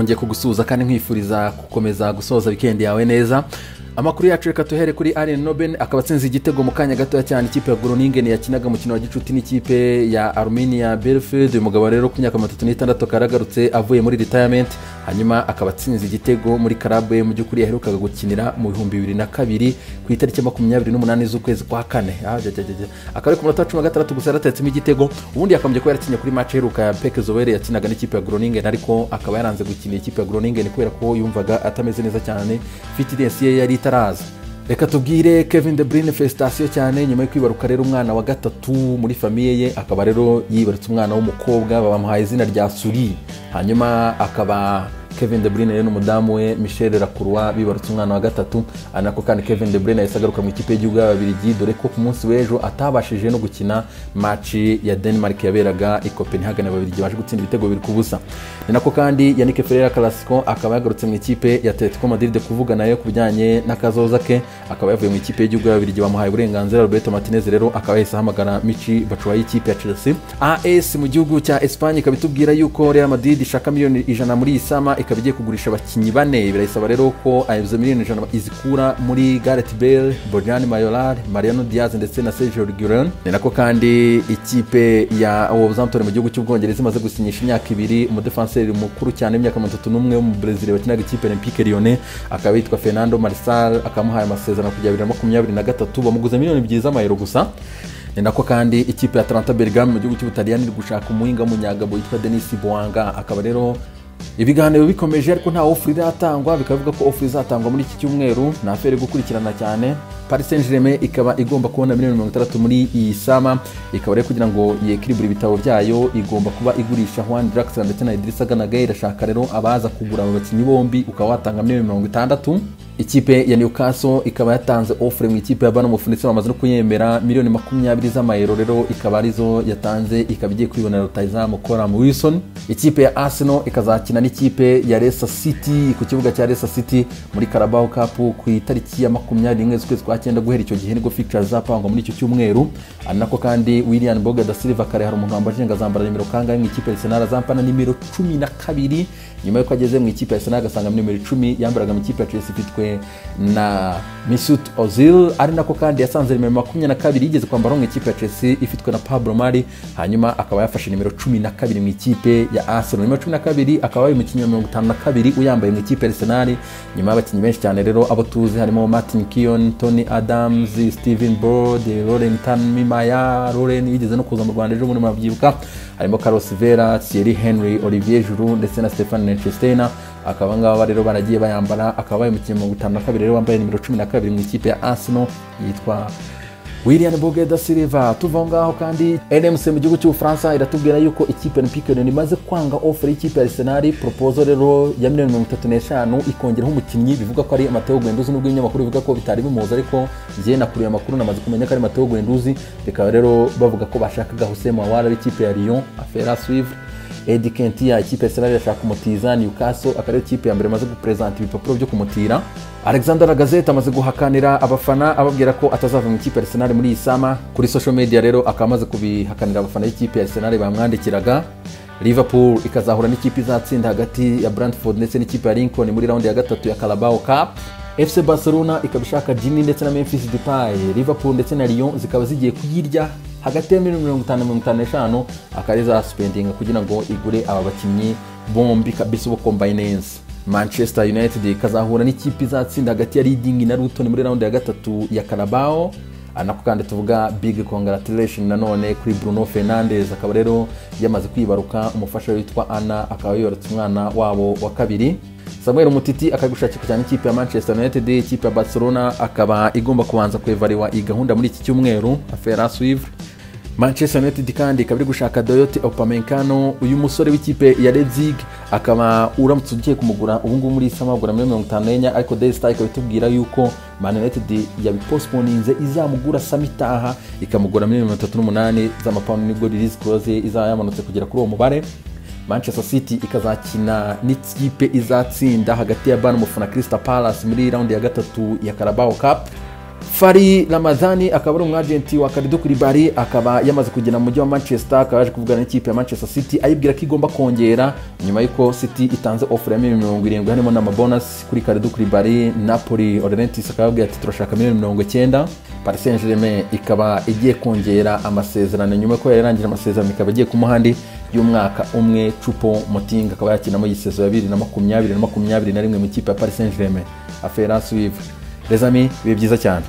nongeye kugusuza kandi nkwifuriza gukomeza gusoza weekend yawe neza. Amakuru yacu reka tuhere kuri Arjen Robben akaba atsinze igitego mu kanya gato cyane ikipe ya Groningen yakinaga mu kino wa gicuti n'ikipe ya Arminia Bielefeld. Umugabo rero ku myaka 36 karagarutse avuye muri retirement, hanyuma akaba atsinze igitego muri club ye mu byukuri yaherukaga gukinira mu 2002 ku itariki 28 z'ukwezi kwa kane. Akaba ku munota 16 gusa yaratetsemo igitego, ubundi yakomeje ko yarakinye kuri match heruka ya PEC Zwolle yakinaga n'ikipe ya Groningen, ariko akaba yaranze gukinira ikipe ya Groningen kubera ko yumvaga atameze neza cyane, fitness ye yari taraza. Reka tubwire Kevin De Bruyne felicitation cyane nyuma yo kwibaruka rero umwana wa gatatu muri famiye ye, akaba rero yibarutse umwana w'umukobwa babamuhaye izina rya Suri, hanyuma akaba Kevin De Bruyne rero n'umudamu we Michelle Lacroix bibarutse umwana wa gatatu. Anako kandi Kevin De Bruyne yasagaruka mu ikipe y'igihugu y'Ababiligi, dore ko ku munsi w'ejo atabashije no gukina match ya Denmark yaberaga i Copenhagen, Ababiligi baje gutsinda ibitego biri kubusa. Ni nako kandi Yannick Ferreira Carrasco akaba yagarutse mu ikipe ya Atletico Madrid kuvuga nayo kubijyanye n'akazoza ke, akaba yavuye mu ikipe y'igihugu y'Ababiligi bamuhaye uburenganzira. Roberto Martinez rero akaba yahise ahamagara Michi Batshuayi y'ikipe ya Chelsea. AS mu gihugu cya Espagne ikabitubwira yuko Real Madrid ishaka miliyoni 100 muri isama, ikaba igiye kugurisha abakinnyi bane. Birayisaba rero ko ayo miliyoni 100 izikura muri Gareth Bale, Bojan Mayoral, Mariano Diaz ndetse na Sergio Aguero. Ni nako kandi ikipe ya Wolverhampton mu gihugu cy'Ubwongereza imaze gusinyisha imyaka 2 umudefenseur mukuru cyane imyaka 31 wo mu Brazil wakinaga ikipe Olympique Lyonnais, akaba yitwa Fernando Marçal, akamuhaye amasezerano kujya 2023 bamuguza miliyoni 2 z'amayero gusa. Ni nako kandi ikipe ya Atalanta Bergamo mu gihugu cy'Ubutaliyani iri gushaka umuhinga munyagabo yitwa Denis Bouanga, akaba rero ibiganiro bikomeje ariko nta offer iratangwa, bikavuga ko offer izatangwa muri iki cyumweru. Na afere gukurikirana cyane. Paris Saint-Germain ikaba igomba kubona miliyoni 60 muri iyi sama, ikaba rero kugira ngo yekiribure ibitabo byayo igomba kuba igurisha Juan Draxler ndetse na Idrissa Gana Gueye. Irashaka rero abaza kugura abo bakinnyi bombi ukaba watanga miliyoni 60. Ikipe ya Newcastle ikaba yatanze offer mu ikipe ya Bournemouth ndetse bamaze no kuyemera miliyoni 20 z'amayero, rero ikaba arizo yatanze, ikaba igiye kwibonera rutahizamu Callum Wilson. Ikipe ya Arsenal ikazakina n'ikipe ya Leicester City ku kibuga cya Leicester City muri Carabao Cup ku itariki ya 21 z'ukwezi kwa 9 guhera icyo gihe nibwo fixtures zapangwa muri icyo cyumweru. Anako kandi William Boga da Silva kare hari umuntu wambaje ngazambara nimero kangahe mu ikipe ya Arsenal, zampana nimero 12 nyuma yo kwageze mu ikipe ya Arsenal agasanga nimero 10 yambaraga mu ikipe ya Chelsea ifitwe na Mesut Ozil. Ari nako kandi yasanze nimero 22 yigeze kwambara mu ikipe ya Chelsea ifitwe na Pablo Mari, hanyuma akaba yafashe nimero 12 mu ikipe ya Arsenal. Nimero 12 akaba ari umukinnyi wa 52 uyambaye mu ikipe ya Arsenal, nyuma y'abakinnyi benshi cyane rero abo tuzi harimo Martin Keown, Tony Adams, Steven Broad, Laurent Mimaya, Lauren yigeze no kuza mu Rwanda ejo muri mabyibuka, harimo Carlos Vera, Thierry Henry, Olivier Giroud ndetse na Stefan Chestena. Akaba ngaba rero baragiye bayambara, akaba umukinnyi wa 52 rero wambaye nimero 12 mu ikipe ya Arsenal yitwa William Boga da Silva. Tuva ngaho kandi NMC mu gihugu cy'Ubufaransa iratubwira yuko ikipe Olympique Lyon imaze kwanga offer y'ikipe ya Arsenal, proposal rero ya miliyoni 35 ikongeraho umukinnyi. Bivuga ko ari Matteo Guendouzi, nubwo ibinyamakuru bivuga ko bitari bimuza, ariko je nakuriye amakuru namaze kumenya ko ari Matteo Guendouzi. Bikaba rero bavuga ko bashakaga Houssem Aouar w'ikipe ya Lyon, affaire à suivre. Eddie Nketiah ikipe ya Arsenal yashaka kumutiza Newcastle, akaba ikipe ya mbere maze gupresent ibipapuro byo kumutira. Alexander Lacazette amaze guhakanira abafana ababwira ko atazava mu ikipe ya Arsenal muri isama. Kuri social media rero akamaze kubihakanira abafana y'ikipe ya Arsenal bamwandikiraga. Liverpool ikazahura n'ikipe izatsinda hagati ya Brentford ndetse n'ikipe ya Lincoln muri round ya gatatu ya Carabao Cup. FC Barcelona ikabishaka Gini ndetse na Memphis Depay. Liverpool ndetse na Lyon zikaba zigiye kuyirya hagati ya 50-55 akariza spending kugira ngo igure aba bakinnyi bombi kabisa ubo combiners. Manchester United ikazahura n'ikipe izatsinda hagati ya Reading na Luton muri round ya gatatu ya Carabao. Anako kandi tuvuga big congratulation nanone kuri Bruno Fernandes, akaba rero yamaze kwibaruka umufasha witwa Anna, akaba yibarutse umwana wabo wa kabiri. Samuel Umtiti akagushakira cyane ikipe ya Manchester United. Ikipe ya Barcelona akaba igomba kubanza kwevariwa iyi gahunda muri iki cyumweru, affaire à suivre. Manchester United kandi ikaba iri gushaka Dayot Upamecano, uyu musore w'ikipe ya Leipzig, akaba uramutse ugiye kumugura ubu ngubu muri samagura 54, ariko Daily Star ikaba itubwira yuko Man United yabipostponinze izamugura samitaha ikamugura 38 z'amapaundi, nibwo release clause izayamanutse kugera kuri uwo mubare. Manchester City ikazakina n'ikipe izatsinda hagati ya Bournemouth na Crystal Palace muri round ya gatatu ya Carabao Cup. Fari Ramadhani akaba ari umwagenti wa Kalidou Koulibaly, akaba yamaze kugera mu mujyi wa Manchester, akaba yaje kuvugana n'ikipe ya Manchester City ayibwira ko igomba kongera nyuma y'uko City itanze offer ya $70 harimo n'amabonus kuri Kalidou Koulibaly. Napoli Orentiis akaba yabwiye ati turashaka $90. Paris Saint-Germain ikaba igiye kongera amasezerano nyuma ko yarangije amasezerano, ikaba igiye kumuha andi y'umwaka umwe. Choupo-Moting akaba yakinamo igisezo ya 2020-2021 mu ikipe ya Paris Saint-Germain. Affaire à suivre les amis, bibe byiza cyane.